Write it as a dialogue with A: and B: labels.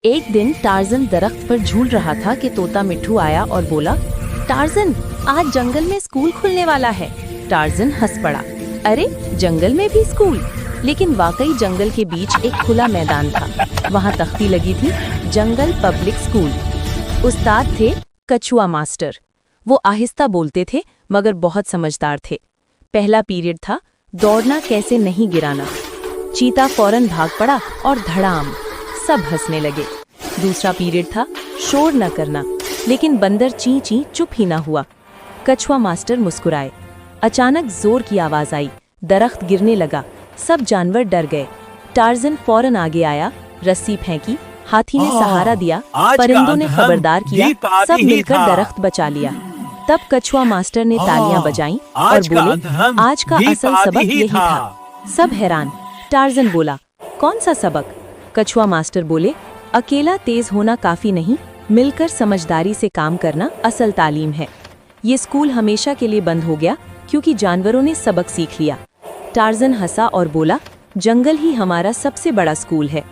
A: एक दिन टार्जन दरख्त पर झूल रहा था कि तोता मिट्ठू आया और बोला, टार्जन, आज जंगल में स्कूल खुलने वाला है। टार्जन हंस पड़ा। अरे, जंगल में भी स्कूल? लेकिन वाकई जंगल के बीच एक खुला मैदान था। वहाँ तख्ती लगी थी, जंगल पब्लिक स्कूल। उस्ताद थे कछुआ मास्टर। वो आहिस्ता बोलते थे मगर बहुत समझदार थे। पहला पीरियड था दौड़ना कैसे नहीं गिराना। चीता फौरन भाग पड़ा और धड़ाम, सब हंसने लगे। दूसरा पीरियड था शोर न करना, लेकिन बंदर ची ची चुप ही ना हुआ। कछुआ मास्टर मुस्कुराए। अचानक जोर की आवाज आई, दरख्त गिरने लगा, सब जानवर डर गए। टार्जन फौरन आगे आया, रस्सी फेंकी, हाथी ने सहारा दिया, परिंदों ने खबरदार किया, सब मिलकर दरख्त बचा लिया। तब कछुआ मास्टर ने तालियां बजाईं और बोले, आज का असल सबक यही था। सब हैरान। टार्जन बोला, कौन सा सबक? कछुआ मास्टर बोले, अकेला तेज होना काफी नहीं, मिलकर समझदारी से काम करना असल तालीम है। ये स्कूल हमेशा के लिए बंद हो गया क्योंकि जानवरों ने सबक सीख लिया। टार्जन हंसा और बोला, जंगल ही हमारा सबसे बड़ा स्कूल है।